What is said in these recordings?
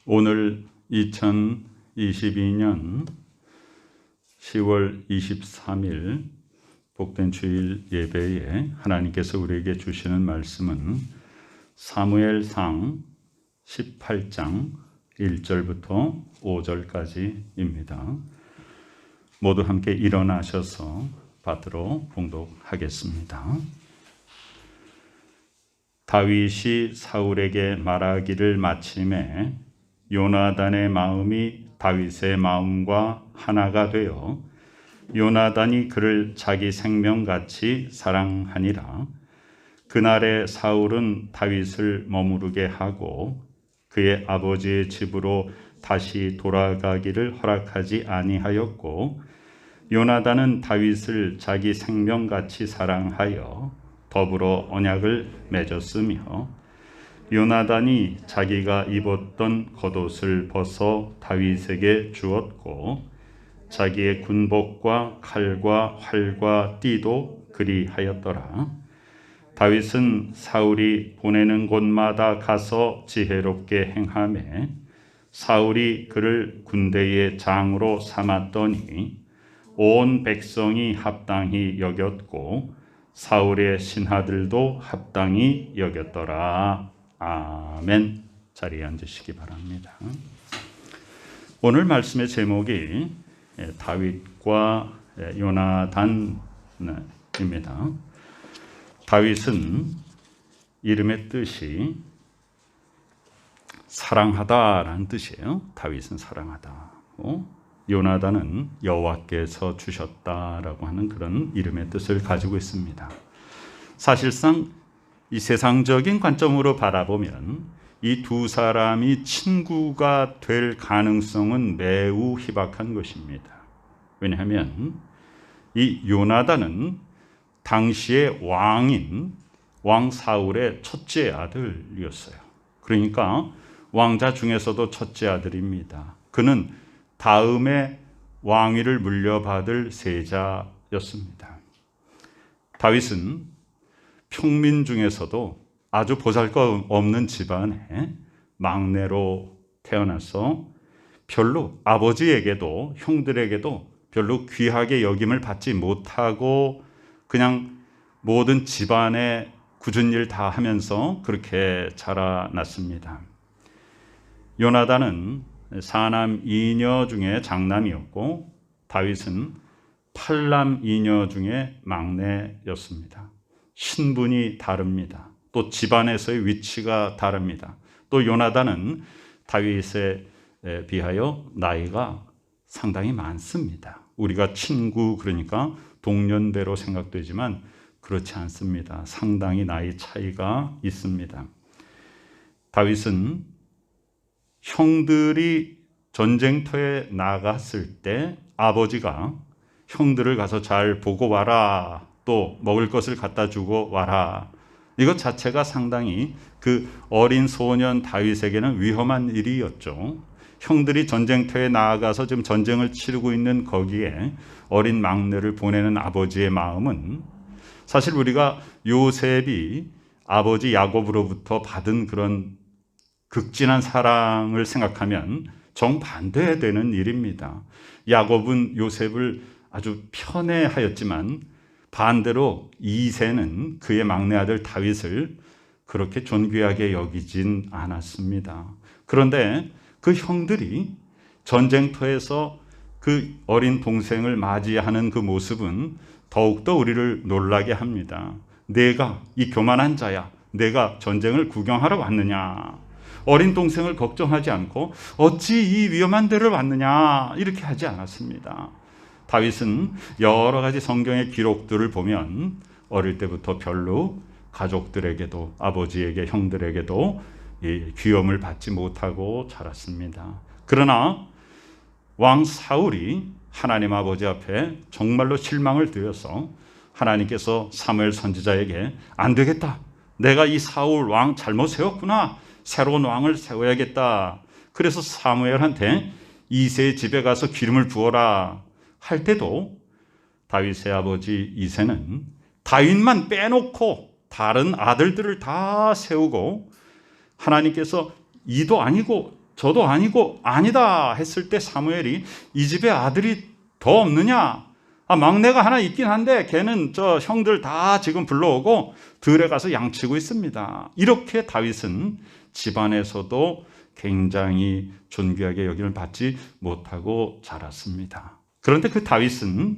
오늘 2022년 10월 23일 복된 주일 예배에 하나님께서 우리에게 주시는 말씀은 사무엘상 18장 1절부터 5절까지입니다. 모두 함께 일어나셔서 받들어 봉독하겠습니다. 다윗이 사울에게 말하기를 마침에 요나단의 마음이 다윗의 마음과 하나가 되어 요나단이 그를 자기 생명같이 사랑하니라. 그날에 사울은 다윗을 머무르게 하고 그의 아버지의 집으로 다시 돌아가기를 허락하지 아니하였고, 요나단은 다윗을 자기 생명같이 사랑하여 더불어 언약을 맺었으며, 요나단이 자기가 입었던 겉옷을 벗어 다윗에게 주었고 자기의 군복과 칼과 활과 띠도 그리하였더라. 다윗은 사울이 보내는 곳마다 가서 지혜롭게 행하매 사울이 그를 군대의 장으로 삼았더니 온 백성이 합당히 여겼고 사울의 신하들도 합당히 여겼더라. 아멘. 자리에 앉으시기 바랍니다. 오늘 말씀의 제목이 다윗과 요나단입니다. 다윗은 이름의 뜻이 사랑하다라는 뜻이에요. 다윗은 사랑하다. 요나단은 여호와께서 주셨다라고 하는 그런 이름의 뜻을 가지고 있습니다. 사실상 이 세상적인 관점으로 바라보면 이 두 사람이 친구가 될 가능성은 매우 희박한 것입니다. 왜냐하면 이 요나단은 당시의 왕인 왕 사울의 첫째 아들이었어요. 그러니까 왕자 중에서도 첫째 아들입니다. 그는 다음에 왕위를 물려받을 세자였습니다. 다윗은 평민 중에서도 아주 보잘것없는 집안에 막내로 태어나서 별로 아버지에게도 형들에게도 별로 귀하게 여김을 받지 못하고 그냥 모든 집안의 굳은 일 다 하면서 그렇게 자라났습니다. 요나단은 사남 2녀 중에 장남이었고 다윗은 8남 2녀 중에 막내였습니다. 신분이 다릅니다. 또 집안에서의 위치가 다릅니다. 또 요나단은 다윗에 비하여 나이가 상당히 많습니다. 우리가 친구, 그러니까 동년배로 생각되지만 그렇지 않습니다. 상당히 나이 차이가 있습니다. 다윗은 형들이 전쟁터에 나갔을 때 아버지가 형들을 가서 잘 보고 와라, 또 먹을 것을 갖다 주고 와라, 이것 자체가 상당히 그 어린 소년 다윗에게는 위험한 일이었죠. 형들이 전쟁터에 나아가서 지금 전쟁을 치르고 있는 거기에 어린 막내를 보내는 아버지의 마음은, 사실 우리가 요셉이 아버지 야곱으로부터 받은 그런 극진한 사랑을 생각하면 정반대되는 일입니다. 야곱은 요셉을 아주 편애하였지만 반대로 이새는 그의 막내 아들 다윗을 그렇게 존귀하게 여기진 않았습니다. 그런데 그 형들이 전쟁터에서 그 어린 동생을 맞이하는 그 모습은 더욱더 우리를 놀라게 합니다. 내가 이 교만한 자야, 내가 전쟁을 구경하러 왔느냐, 어린 동생을 걱정하지 않고 어찌 이 위험한 데를 왔느냐, 이렇게 하지 않았습니다. 다윗은 여러 가지 성경의 기록들을 보면 어릴 때부터 별로 가족들에게도 아버지에게 형들에게도 귀염을 받지 못하고 자랐습니다. 그러나 왕 사울이 하나님 아버지 앞에 정말로 실망을 드려서 하나님께서 사무엘 선지자에게 안 되겠다, 내가 이 사울 왕 잘못 세웠구나, 새로운 왕을 세워야겠다. 그래서 사무엘한테 이새의 집에 가서 기름을 부어라 할 때도 다윗의 아버지 이새는 다윗만 빼놓고 다른 아들들을 다 세우고 하나님께서 이도 아니고 저도 아니고 아니다 했을 때 사무엘이 이 집에 아들이 더 없느냐? 막내가 하나 있긴 한데 걔는 저 형들 다 지금 불러오고 들에 가서 양치고 있습니다. 이렇게 다윗은 집안에서도 굉장히 존귀하게 여김을 받지 못하고 자랐습니다. 그런데 그 다윗은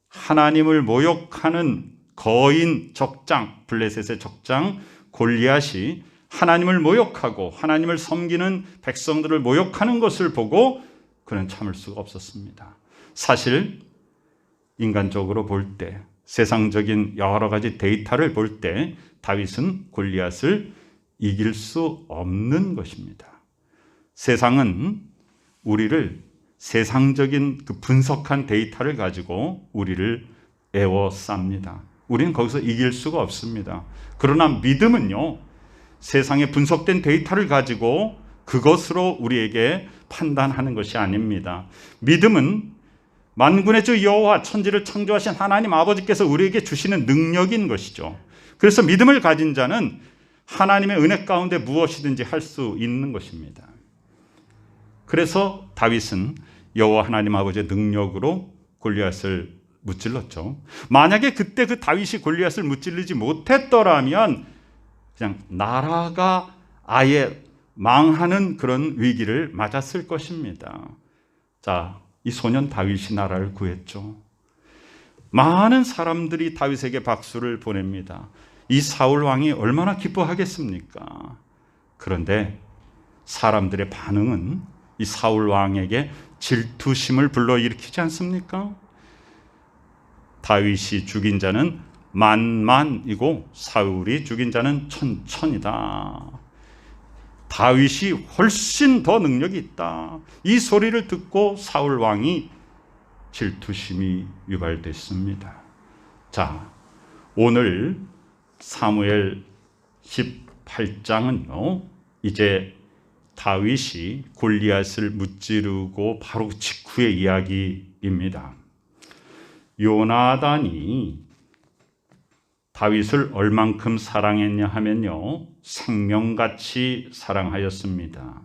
하나님을 모욕하는 거인 적장, 블레셋의 적장 골리앗이 하나님을 모욕하고 하나님을 섬기는 백성들을 모욕하는 것을 보고 그는 참을 수가 없었습니다. 사실 인간적으로 볼 때, 세상적인 여러 가지 데이터를 볼 때 다윗은 골리앗을 이길 수 없는 것입니다. 세상은 우리를 세상적인 그 분석한 데이터를 가지고 우리를 에워쌉니다. 우리는 거기서 이길 수가 없습니다. 그러나 믿음은요, 세상에 분석된 데이터를 가지고 그것으로 우리에게 판단하는 것이 아닙니다. 믿음은 만군의 주 여호와, 천지를 창조하신 하나님 아버지께서 우리에게 주시는 능력인 것이죠. 그래서 믿음을 가진 자는 하나님의 은혜 가운데 무엇이든지 할 수 있는 것입니다. 그래서 다윗은 여호와 하나님 아버지의 능력으로 골리앗을 무찔렀죠. 만약에 그때 그 다윗이 골리앗을 무찔르지 못했더라면 그냥 나라가 아예 망하는 그런 위기를 맞았을 것입니다. 자, 이 소년 다윗이 나라를 구했죠. 많은 사람들이 다윗에게 박수를 보냅니다. 이 사울 왕이 얼마나 기뻐하겠습니까? 그런데 사람들의 반응은 이 사울 왕에게 질투심을 불러일으키지 않습니까? 다윗이 죽인 자는 만만이고 사울이 죽인 자는 천천이다. 다윗이 훨씬 더 능력이 있다. 이 소리를 듣고 사울 왕이 질투심이 유발됐습니다. 자, 오늘 사무엘 18장은요, 이제 다윗이 골리앗을 무찌르고 바로 직후의 이야기입니다. 요나단이 다윗을 얼만큼 사랑했냐 하면요, 생명같이 사랑하였습니다.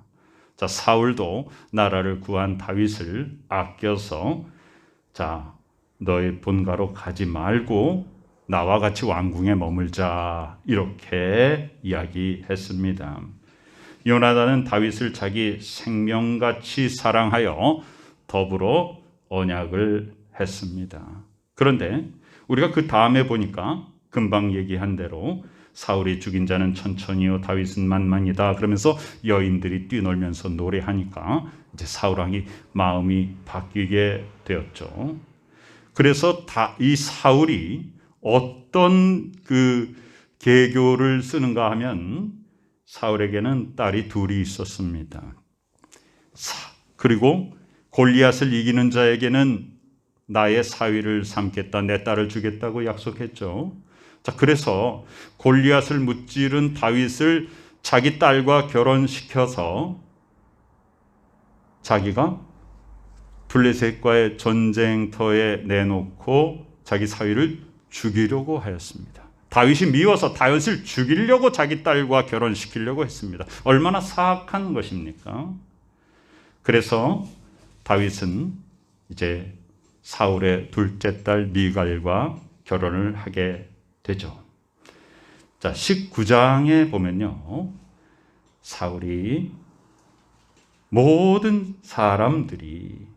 자, 사울도 나라를 구한 다윗을 아껴서 자, 너의 본가로 가지 말고 나와 같이 왕궁에 머물자, 이렇게 이야기했습니다. 요나단은 다윗을 자기 생명같이 사랑하여 더불어 언약을 했습니다. 그런데 우리가 그 다음에 보니까 금방 얘기한 대로 사울이 죽인 자는 천천히요 다윗은 만만이다 그러면서 여인들이 뛰놀면서 노래하니까 이제 사울 왕이 마음이 바뀌게 되었죠. 그래서 이 사울이 어떤 그 계교를 쓰는가 하면 사울에게는 딸이 둘이 있었습니다. 그리고 골리앗을 이기는 자에게는 나의 사위를 삼겠다, 내 딸을 주겠다고 약속했죠. 자, 그래서 골리앗을 무찌른 다윗을 자기 딸과 결혼시켜서 자기가 블레셋과의 전쟁터에 내놓고 자기 사위를 죽이려고 하였습니다. 다윗이 미워서 다윗을 죽이려고 자기 딸과 결혼시키려고 했습니다. 얼마나 사악한 것입니까? 그래서 다윗은 이제 사울의 둘째 딸 미갈과 결혼을 하게 되죠. 자, 19장에 보면요, 사울이 모든 사람들이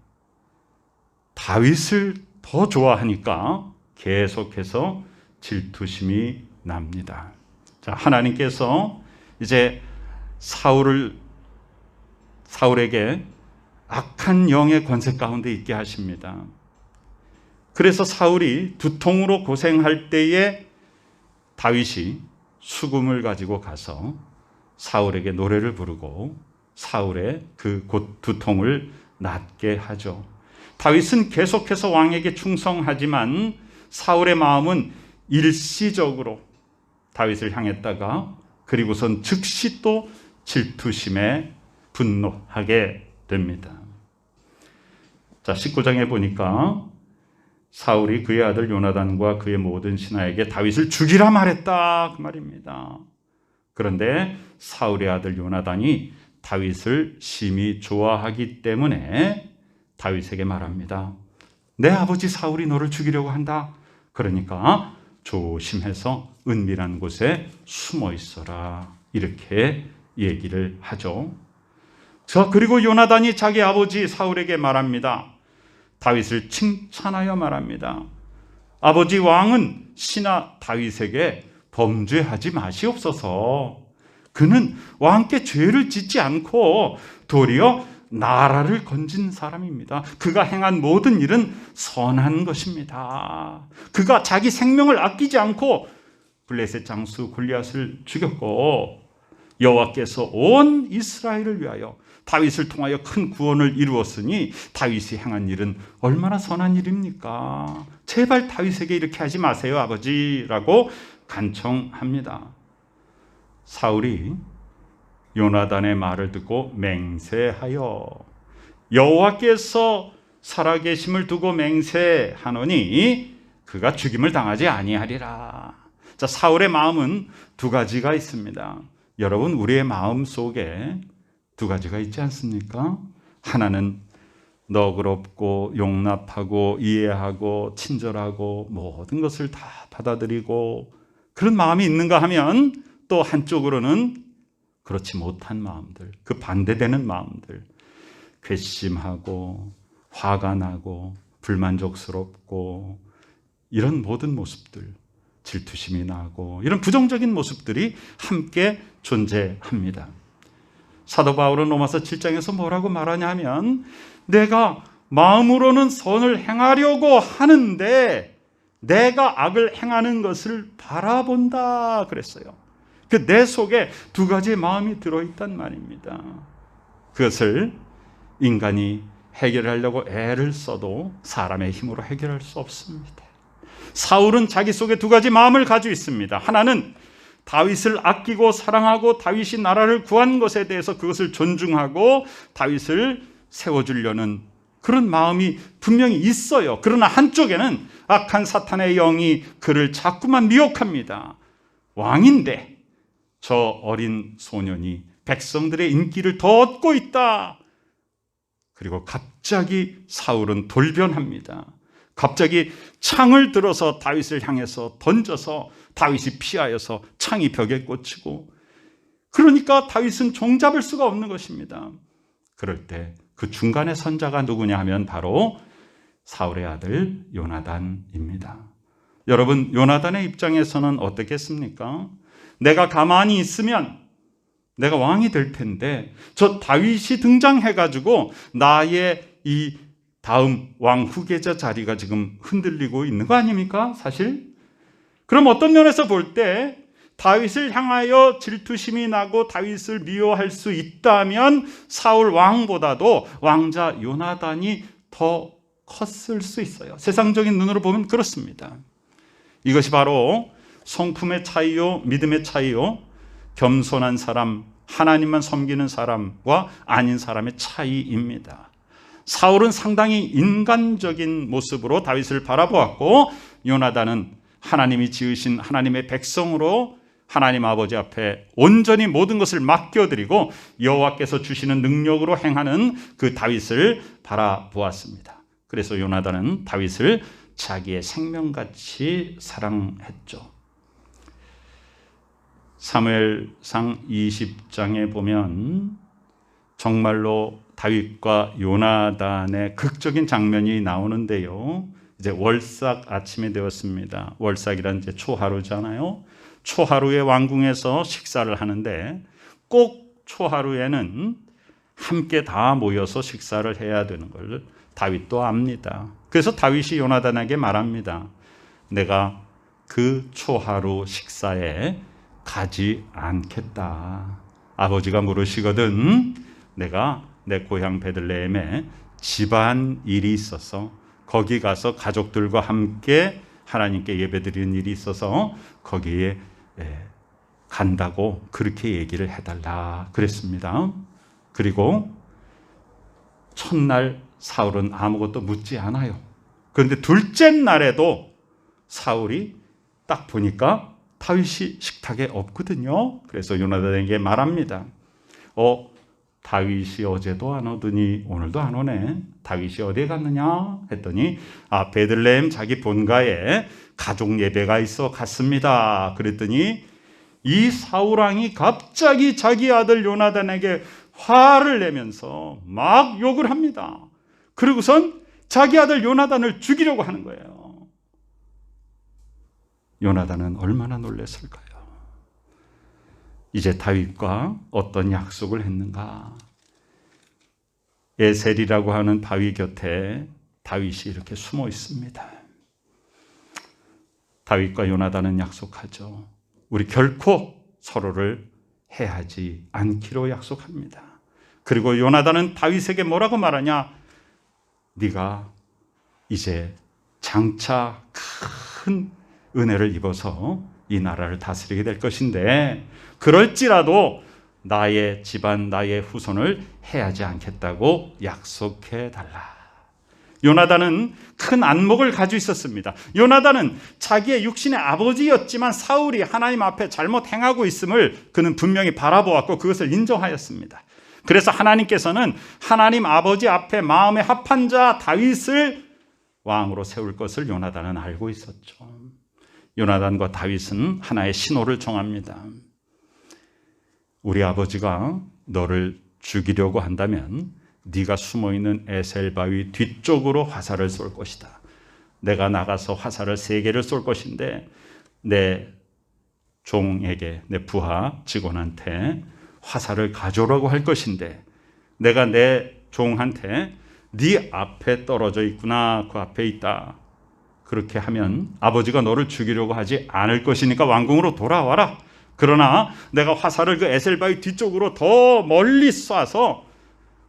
다윗을 더 좋아하니까 계속해서 질투심이 납니다. 자, 하나님께서 이제 사울에게 악한 영의 권세 가운데 있게 하십니다. 그래서 사울이 두통으로 고생할 때에 다윗이 수금을 가지고 가서 사울에게 노래를 부르고 사울의 그 두통을 낫게 하죠. 다윗은 계속해서 왕에게 충성하지만 사울의 마음은 일시적으로 다윗을 향했다가 그리고선 즉시 또 질투심에 분노하게 됩니다. 자, 19장에 보니까 사울이 그의 아들 요나단과 그의 모든 신하에게 다윗을 죽이라 말했다, 그 말입니다. 그런데 사울의 아들 요나단이 다윗을 심히 좋아하기 때문에 다윗에게 말합니다. 내 아버지 사울이 너를 죽이려고 한다. 그러니까 조심해서 은밀한 곳에 숨어 있어라. 이렇게 얘기를 하죠. 자, 그리고 요나단이 자기 아버지 사울에게 말합니다. 다윗을 칭찬하여 말합니다. 아버지 왕은 신하 다윗에게 범죄하지 마시옵소서. 그는 왕께 죄를 짓지 않고 도리어 나라를 건진 사람입니다. 그가 행한 모든 일은 선한 것입니다. 그가 자기 생명을 아끼지 않고 블레셋 장수 골리앗을 죽였고 여호와께서 온 이스라엘을 위하여 다윗을 통하여 큰 구원을 이루었으니 다윗이 행한 일은 얼마나 선한 일입니까? 제발 다윗에게 이렇게 하지 마세요, 아버지라고 간청합니다. 사울이 요나단의 말을 듣고 맹세하여 여호와께서 살아계심을 두고 맹세하노니 그가 죽임을 당하지 아니하리라. 자, 사울의 마음은 두 가지가 있습니다. 여러분, 우리의 마음 속에 두 가지가 있지 않습니까? 하나는 너그럽고 용납하고 이해하고 친절하고 모든 것을 다 받아들이고 그런 마음이 있는가 하면 또 한쪽으로는 그렇지 못한 마음들, 그 반대되는 마음들, 괘씸하고 화가 나고 불만족스럽고 이런 모든 모습들, 질투심이 나고 이런 부정적인 모습들이 함께 존재합니다. 사도 바울은 로마서 7장에서 뭐라고 말하냐면 내가 마음으로는 선을 행하려고 하는데 내가 악을 행하는 것을 바라본다 그랬어요. 그 내 속에 두 가지의 마음이 들어있단 말입니다. 그것을 인간이 해결하려고 애를 써도 사람의 힘으로 해결할 수 없습니다. 사울은 자기 속에 두 가지 마음을 가지고 있습니다. 하나는 다윗을 아끼고 사랑하고 다윗이 나라를 구한 것에 대해서 그것을 존중하고 다윗을 세워주려는 그런 마음이 분명히 있어요. 그러나 한쪽에는 악한 사탄의 영이 그를 자꾸만 미혹합니다. 왕인데 저 어린 소년이 백성들의 인기를 더 얻고 있다. 그리고 갑자기 사울은 돌변합니다. 갑자기 창을 들어서 다윗을 향해서 던져서 다윗이 피하여서 창이 벽에 꽂히고 그러니까 다윗은 종잡을 수가 없는 것입니다. 그럴 때 그 중간의 선자가 누구냐 하면 바로 사울의 아들 요나단입니다. 여러분, 요나단의 입장에서는 어떻겠습니까? 내가 가만히 있으면 내가 왕이 될 텐데 저 다윗이 등장해가지고 나의 이 다음 왕 후계자 자리가 지금 흔들리고 있는 거 아닙니까? 사실. 그럼 어떤 면에서 볼 때 다윗을 향하여 질투심이 나고 다윗을 미워할 수 있다면 사울 왕보다도 왕자 요나단이 더 컸을 수 있어요. 세상적인 눈으로 보면 그렇습니다. 이것이 바로 성품의 차이요, 믿음의 차이요, 겸손한 사람, 하나님만 섬기는 사람과 아닌 사람의 차이입니다. 사울은 상당히 인간적인 모습으로 다윗을 바라보았고 요나단은 하나님이 지으신 하나님의 백성으로 하나님 아버지 앞에 온전히 모든 것을 맡겨드리고 여호와께서 주시는 능력으로 행하는 그 다윗을 바라보았습니다. 그래서 요나단은 다윗을 자기의 생명같이 사랑했죠. 사무엘상 20장에 보면 정말로 다윗과 요나단의 극적인 장면이 나오는데요. 이제 월삭 아침이 되었습니다. 월삭이란 이제 초하루잖아요. 초하루에 왕궁에서 식사를 하는데 꼭 초하루에는 함께 다 모여서 식사를 해야 되는 걸 다윗도 압니다. 그래서 다윗이 요나단에게 말합니다. 내가 그 초하루 식사에 가지 않겠다. 아버지가 물으시거든 내가 내 고향 베들레헴에 집안 일이 있어서 거기 가서 가족들과 함께 하나님께 예배드리는 일이 있어서 거기에 간다고 그렇게 얘기를 해달라 그랬습니다. 그리고 첫날 사울은 아무것도 묻지 않아요. 그런데 둘째 날에도 사울이 딱 보니까 다윗이 식탁에 없거든요. 그래서 요나단에게 말합니다. 다윗이 어제도 안 오더니 오늘도 안 오네. 다윗이 어디에 갔느냐 했더니 베들레헴 자기 본가에 가족 예배가 있어 갔습니다. 그랬더니 이 사울왕이 갑자기 자기 아들 요나단에게 화를 내면서 막 욕을 합니다. 그리고선 자기 아들 요나단을 죽이려고 하는 거예요. 요나단은 얼마나 놀랐을까요? 이제 다윗과 어떤 약속을 했는가? 에셀이라고 하는 바위 곁에 다윗이 이렇게 숨어 있습니다. 다윗과 요나단은 약속하죠. 우리 결코 서로를 해하지 않기로 약속합니다. 그리고 요나단은 다윗에게 뭐라고 말하냐? 네가 이제 장차 큰 은혜를 입어서 이 나라를 다스리게 될 것인데 그럴지라도 나의 집안, 나의 후손을 해하지 않겠다고 약속해 달라. 요나단은 큰 안목을 가지고 있었습니다. 요나단은 자기의 육신의 아버지였지만 사울이 하나님 앞에 잘못 행하고 있음을 그는 분명히 바라보았고 그것을 인정하였습니다. 그래서 하나님께서는 하나님 아버지 앞에 마음에 합한 자 다윗을 왕으로 세울 것을 요나단은 알고 있었죠. 요나단과 다윗은 하나의 신호를 정합니다. 우리 아버지가 너를 죽이려고 한다면 네가 숨어있는 에셀 바위 뒤쪽으로 화살을 쏠 것이다. 내가 나가서 화살을 3개를 쏠 것인데 내 종에게, 내 부하 직원한테 화살을 가져오라고 할 것인데 내가 내 종한테 네 앞에 떨어져 있구나, 그 앞에 있다. 그렇게 하면 아버지가 너를 죽이려고 하지 않을 것이니까 왕궁으로 돌아와라. 그러나 내가 화살을 그 에셀바위 뒤쪽으로 더 멀리 쏴서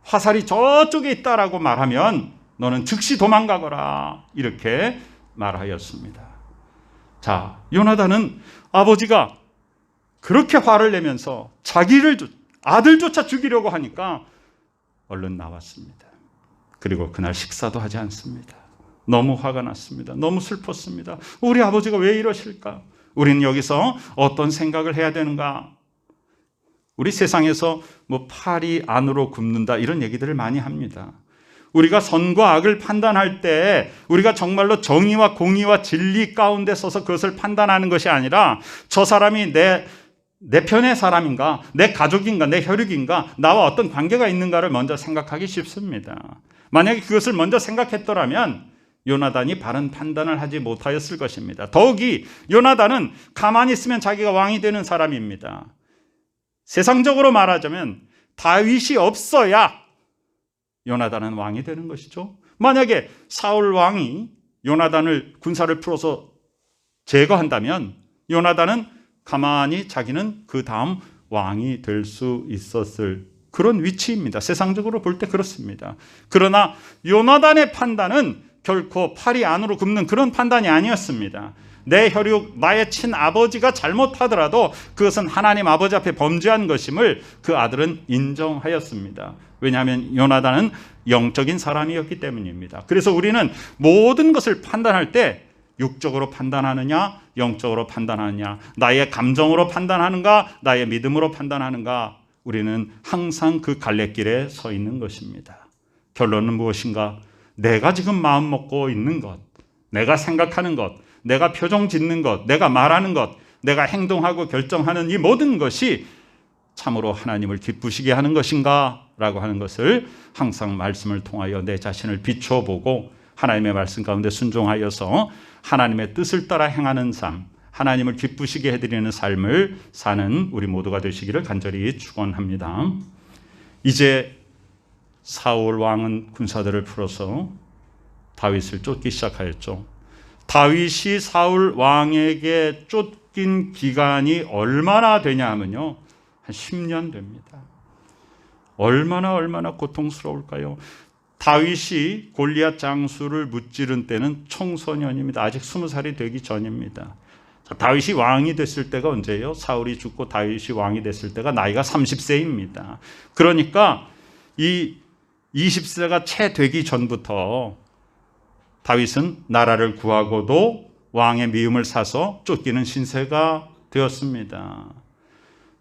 화살이 저쪽에 있다라고 말하면 너는 즉시 도망가거라. 이렇게 말하였습니다. 자, 요나단은 아버지가 그렇게 화를 내면서 자기를 아들조차 죽이려고 하니까 얼른 나왔습니다. 그리고 그날 식사도 하지 않습니다. 너무 화가 났습니다. 너무 슬펐습니다. 우리 아버지가 왜 이러실까? 우리는 여기서 어떤 생각을 해야 되는가? 우리 세상에서 팔이 안으로 굽는다 이런 얘기들을 많이 합니다. 우리가 선과 악을 판단할 때 우리가 정말로 정의와 공의와 진리 가운데 서서 그것을 판단하는 것이 아니라 저 사람이 내 편의 사람인가, 내 가족인가, 내 혈육인가, 나와 어떤 관계가 있는가를 먼저 생각하기 쉽습니다. 만약에 그것을 먼저 생각했더라면 요나단이 바른 판단을 하지 못하였을 것입니다. 더욱이 요나단은 가만히 있으면 자기가 왕이 되는 사람입니다. 세상적으로 말하자면 다윗이 없어야 요나단은 왕이 되는 것이죠. 만약에 사울 왕이 요나단을 군사를 풀어서 제거한다면 요나단은 가만히 자기는 그 다음 왕이 될 수 있었을 그런 위치입니다. 세상적으로 볼 때 그렇습니다. 그러나 요나단의 판단은 결코 팔이 안으로 굽는 그런 판단이 아니었습니다. 내 혈육, 나의 친아버지가 잘못하더라도 그것은 하나님 아버지 앞에 범죄한 것임을 그 아들은 인정하였습니다. 왜냐하면 요나단은 영적인 사람이었기 때문입니다. 그래서 우리는 모든 것을 판단할 때 육적으로 판단하느냐, 영적으로 판단하느냐, 나의 감정으로 판단하는가, 나의 믿음으로 판단하는가, 우리는 항상 그 갈래길에 서 있는 것입니다. 결론은 무엇인가? 내가 지금 마음 먹고 있는 것, 내가 생각하는 것, 내가 표정 짓는 것, 내가 말하는 것, 내가 행동하고 결정하는 이 모든 것이 참으로 하나님을 기쁘시게 하는 것인가? 라고 하는 것을 항상 말씀을 통하여 내 자신을 비춰보고 하나님의 말씀 가운데 순종하여서 하나님의 뜻을 따라 행하는 삶, 하나님을 기쁘시게 해드리는 삶을 사는 우리 모두가 되시기를 간절히 축원합니다. 이제 사울 왕은 군사들을 풀어서 다윗을 쫓기 시작하였죠. 다윗이 사울 왕에게 쫓긴 기간이 얼마나 되냐 하면요, 한 10년 됩니다. 얼마나 고통스러울까요? 다윗이 골리앗 장수를 무찌른 때는 청소년입니다. 아직 20살이 되기 전입니다. 다윗이 왕이 됐을 때가 언제예요? 사울이 죽고 다윗이 왕이 됐을 때가 나이가 30세입니다. 그러니까 이 20세가 채 되기 전부터 다윗은 나라를 구하고도 왕의 미움을 사서 쫓기는 신세가 되었습니다.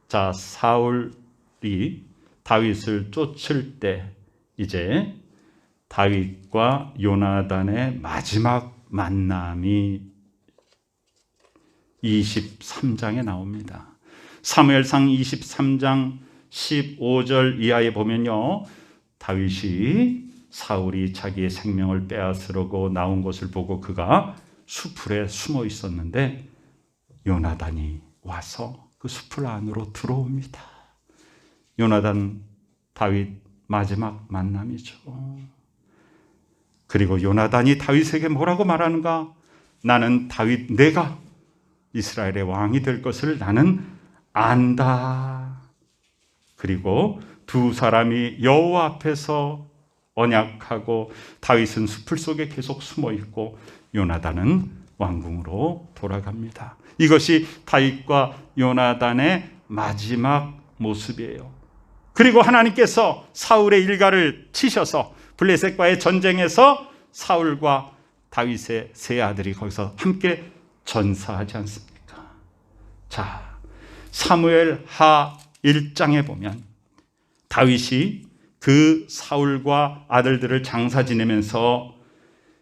자, 사울이 다윗을 쫓을 때 이제 다윗과 요나단의 마지막 만남이 23장에 나옵니다. 사무엘상 23장 15절 이하에 보면요, 다윗이 사울이 자기의 생명을 빼앗으려고 나온 것을 보고 그가 수풀에 숨어 있었는데 요나단이 와서 그 수풀 안으로 들어옵니다. 요나단 다윗 마지막 만남이죠. 그리고 요나단이 다윗에게 뭐라고 말하는가? 나는 다윗, 내가 이스라엘의 왕이 될 것을 나는 안다. 그리고 두 사람이 여호와 앞에서 언약하고 다윗은 수풀 속에 계속 숨어 있고 요나단은 왕궁으로 돌아갑니다. 이것이 다윗과 요나단의 마지막 모습이에요. 그리고 하나님께서 사울의 일가를 치셔서 블레셋과의 전쟁에서 사울과 다윗의 세 아들이 거기서 함께 전사하지 않습니까? 자, 사무엘 하 1장에 보면 다윗이 그 사울과 아들들을 장사 지내면서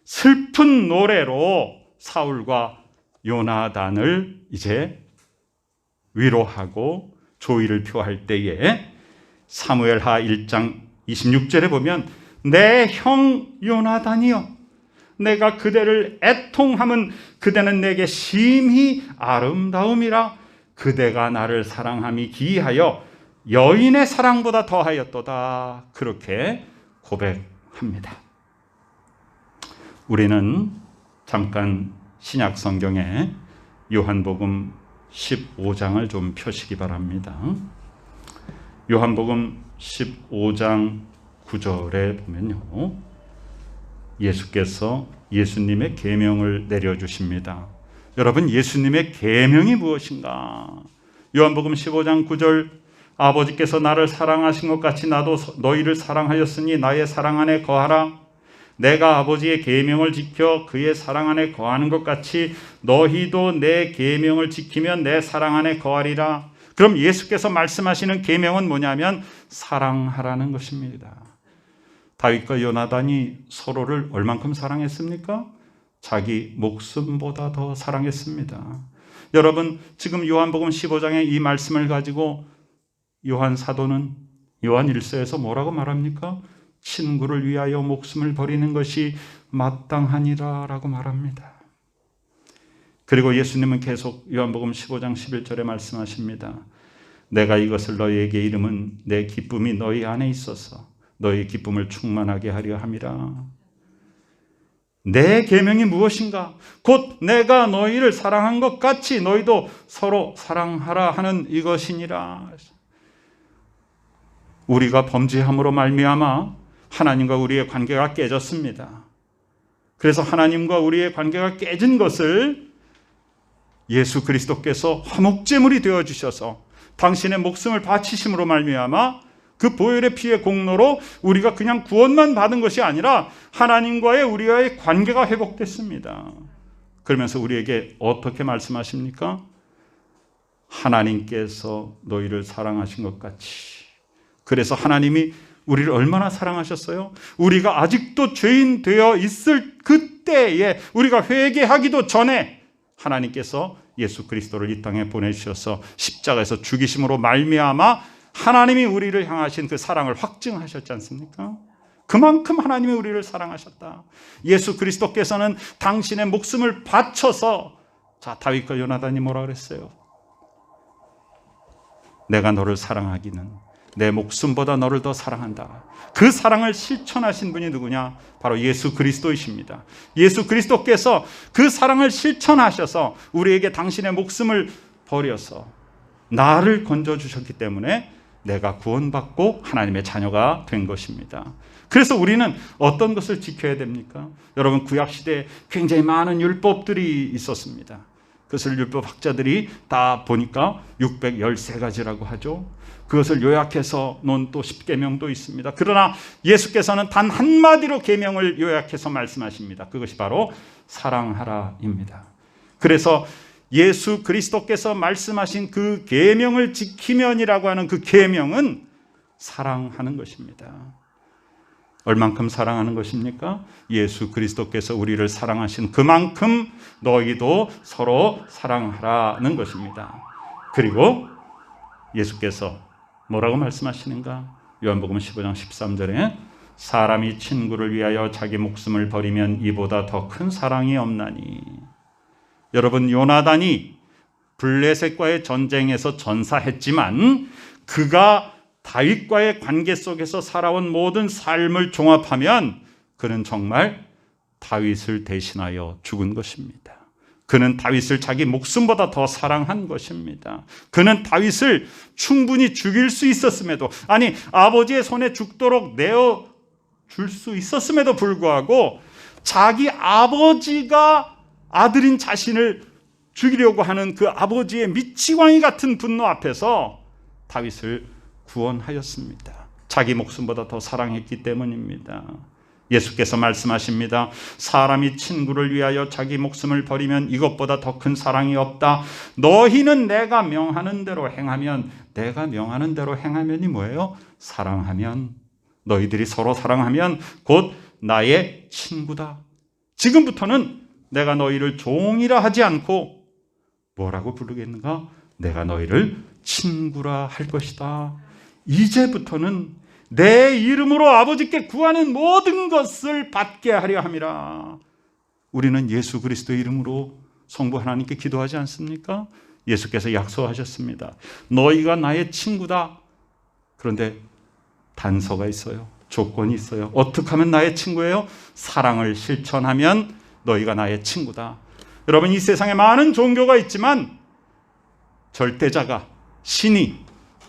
슬픈 노래로 사울과 요나단을 이제 위로하고 조의를 표할 때에 사무엘 하 1장 26절에 보면 내 형 요나단이여, 내가 그대를 애통함은 그대는 내게 심히 아름다움이라. 그대가 나를 사랑함이 기이하여 여인의 사랑보다 더하였도다. 그렇게 고백합니다. 우리는 잠깐 신약 성경에 요한복음 15장을 좀 펴시기 바랍니다. 요한복음 15장 9절에 보면요, 예수께서 예수님의 계명을 내려주십니다. 여러분, 예수님의 계명이 무엇인가? 요한복음 15장 9절, 아버지께서 나를 사랑하신 것 같이 나도 너희를 사랑하였으니 나의 사랑 안에 거하라. 내가 아버지의 계명을 지켜 그의 사랑 안에 거하는 것 같이 너희도 내 계명을 지키면 내 사랑 안에 거하리라. 그럼 예수께서 말씀하시는 계명은 뭐냐면 사랑하라는 것입니다. 다윗과 요나단이 서로를 얼만큼 사랑했습니까? 자기 목숨보다 더 사랑했습니다. 여러분, 지금 요한복음 15장의 이 말씀을 가지고 요한 사도는 요한 1서에서 뭐라고 말합니까? 친구를 위하여 목숨을 버리는 것이 마땅하니라 라고 말합니다. 그리고 예수님은 계속 요한복음 15장 11절에 말씀하십니다. 내가 이것을 너희에게 이름은 내 기쁨이 너희 안에 있어서 너희 기쁨을 충만하게 하려 함이라. 내 계명이 무엇인가? 곧 내가 너희를 사랑한 것 같이 너희도 서로 사랑하라 하는 이것이니라. 우리가 범죄함으로 말미암아 하나님과 우리의 관계가 깨졌습니다. 그래서 하나님과 우리의 관계가 깨진 것을 예수 그리스도께서 화목제물이 되어주셔서 당신의 목숨을 바치심으로 말미암아 그 보혈의 피의 공로로 우리가 그냥 구원만 받은 것이 아니라 하나님과의 우리와의 관계가 회복됐습니다. 그러면서 우리에게 어떻게 말씀하십니까? 하나님께서 너희를 사랑하신 것 같이. 그래서 하나님이 우리를 얼마나 사랑하셨어요? 우리가 아직도 죄인 되어 있을 그때에, 우리가 회개하기도 전에 하나님께서 예수 그리스도를 이 땅에 보내주셔서 십자가에서 죽이심으로 말미암아 하나님이 우리를 향하신 그 사랑을 확증하셨지 않습니까? 그만큼 하나님이 우리를 사랑하셨다. 예수 그리스도께서는 당신의 목숨을 바쳐서, 자, 다윗과 요나단이 뭐라 그랬어요? 내가 너를 사랑하기는 내 목숨보다 너를 더 사랑한다. 그 사랑을 실천하신 분이 누구냐? 바로 예수 그리스도이십니다. 예수 그리스도께서 그 사랑을 실천하셔서 우리에게 당신의 목숨을 버려서 나를 건져주셨기 때문에 내가 구원받고 하나님의 자녀가 된 것입니다. 그래서 우리는 어떤 것을 지켜야 됩니까? 여러분, 구약시대에 굉장히 많은 율법들이 있었습니다. 그것을 율법학자들이 다 보니까 613가지라고 하죠. 그것을 요약해서 놓은 또 10계명도 있습니다. 그러나 예수께서는 단 한마디로 계명을 요약해서 말씀하십니다. 그것이 바로 사랑하라입니다. 그래서 예수 그리스도께서 말씀하신 그 계명을 지키면이라고 하는 그 계명은 사랑하는 것입니다. 얼만큼 사랑하는 것입니까? 예수 그리스도께서 우리를 사랑하신 그만큼 너희도 서로 사랑하라는 것입니다. 그리고 예수께서 뭐라고 말씀하시는가? 요한복음 15장 13절에 사람이 친구를 위하여 자기 목숨을 버리면 이보다 더 큰 사랑이 없나니. 여러분, 요나단이 블레셋과의 전쟁에서 전사했지만 그가 다윗과의 관계 속에서 살아온 모든 삶을 종합하면 그는 정말 다윗을 대신하여 죽은 것입니다. 그는 다윗을 자기 목숨보다 더 사랑한 것입니다. 그는 다윗을 충분히 죽일 수 있었음에도, 아니 아버지의 손에 죽도록 내어 줄 수 있었음에도 불구하고 자기 아버지가 아들인 자신을 죽이려고 하는 그 아버지의 미치광이 같은 분노 앞에서 다윗을 구원하였습니다. 자기 목숨보다 더 사랑했기 때문입니다. 예수께서 말씀하십니다. 사람이 친구를 위하여 자기 목숨을 버리면 이것보다 더 큰 사랑이 없다. 너희는 내가 명하는 대로 행하면, 내가 명하는 대로 행하면이 뭐예요? 사랑하면, 너희들이 서로 사랑하면 곧 나의 친구다. 지금부터는 내가 너희를 종이라 하지 않고 뭐라고 부르겠는가? 내가 너희를 친구라 할 것이다. 이제부터는 내 이름으로 아버지께 구하는 모든 것을 받게 하려 함이라. 우리는 예수 그리스도의 이름으로 성부 하나님께 기도하지 않습니까? 예수께서 약속하셨습니다. 너희가 나의 친구다. 그런데 단서가 있어요. 조건이 있어요. 어떻게 하면 나의 친구예요? 사랑을 실천하면 너희가 나의 친구다. 여러분, 이 세상에 많은 종교가 있지만 절대자가, 신이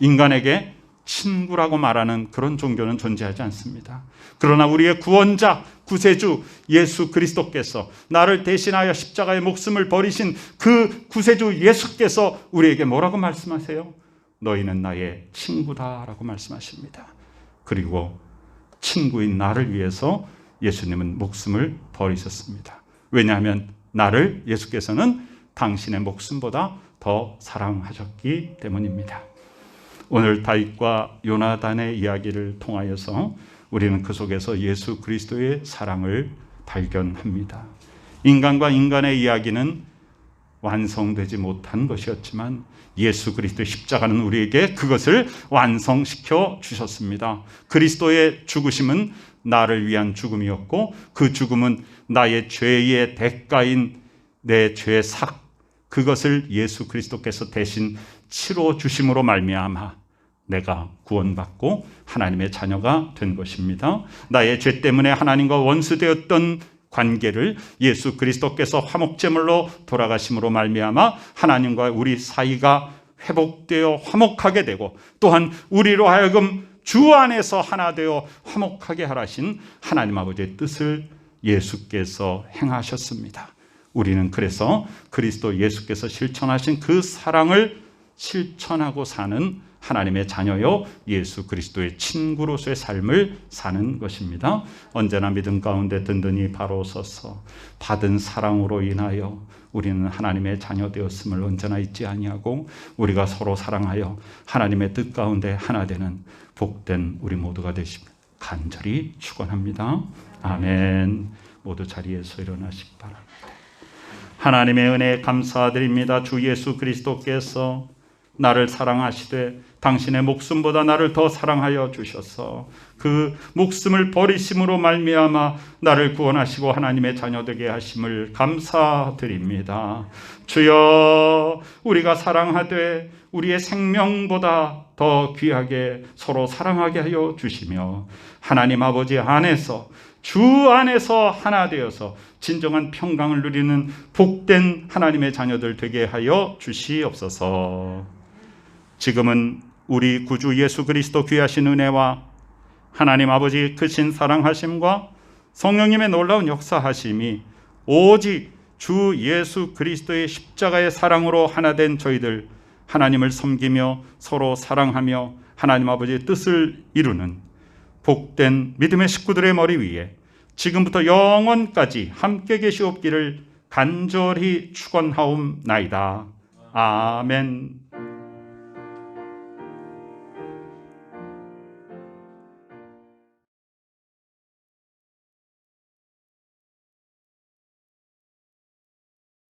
인간에게 친구라고 말하는 그런 종교는 존재하지 않습니다. 그러나 우리의 구원자, 구세주 예수 그리스도께서, 나를 대신하여 십자가의 목숨을 버리신 그 구세주 예수께서 우리에게 뭐라고 말씀하세요? 너희는 나의 친구다라고 말씀하십니다. 그리고 친구인 나를 위해서 예수님은 목숨을 버리셨습니다. 왜냐하면 나를 예수께서는 당신의 목숨보다 더 사랑하셨기 때문입니다. 오늘 다윗과 요나단의 이야기를 통하여서 우리는 그 속에서 예수 그리스도의 사랑을 발견합니다. 인간과 인간의 이야기는 완성되지 못한 것이었지만 예수 그리스도의 십자가는 우리에게 그것을 완성시켜 주셨습니다. 그리스도의 죽으심은 나를 위한 죽음이었고 그 죽음은 나의 죄의 대가인 내 죄의 삭, 그것을 예수 그리스도께서 대신 치러 주심으로 말미암아 내가 구원받고 하나님의 자녀가 된 것입니다. 나의 죄 때문에 하나님과 원수되었던 관계를 예수 그리스도께서 화목제물로 돌아가심으로 말미암아 하나님과 우리 사이가 회복되어 화목하게 되고, 또한 우리로 하여금 주 안에서 하나 되어 화목하게 하라신 하나님 아버지의 뜻을 예수께서 행하셨습니다. 우리는 그래서 그리스도 예수께서 실천하신 그 사랑을 실천하고 사는 하나님의 자녀요 예수 그리스도의 친구로서의 삶을 사는 것입니다. 언제나 믿음 가운데 든든히 바로 서서 받은 사랑으로 인하여 우리는 하나님의 자녀 되었음을 언제나 잊지 아니하고 우리가 서로 사랑하여 하나님의 뜻 가운데 하나 되는 복된 우리 모두가 되시길 간절히 축원합니다. 아멘. 모두 자리에서 일어나시기 바랍니다. 하나님의 은혜에 감사드립니다. 주 예수 그리스도께서 나를 사랑하시되 당신의 목숨보다 나를 더 사랑하여 주셔서 그 목숨을 버리심으로 말미암아 나를 구원하시고 하나님의 자녀 되게 하심을 감사드립니다. 주여, 우리가 사랑하되 우리의 생명보다 더 귀하게 서로 사랑하게 하여 주시며 하나님 아버지 안에서, 주 안에서 하나 되어서 진정한 평강을 누리는 복된 하나님의 자녀들 되게 하여 주시옵소서. 지금은 우리 구주 예수 그리스도 귀하신 은혜와 하나님 아버지 크신 사랑하심과 성령님의 놀라운 역사하심이 오직 주 예수 그리스도의 십자가의 사랑으로 하나 된 저희들, 하나님을 섬기며 서로 사랑하며 하나님 아버지의 뜻을 이루는 복된 믿음의 식구들의 머리 위에 지금부터 영원까지 함께 계시옵기를 간절히 축원하옵나이다. 아멘.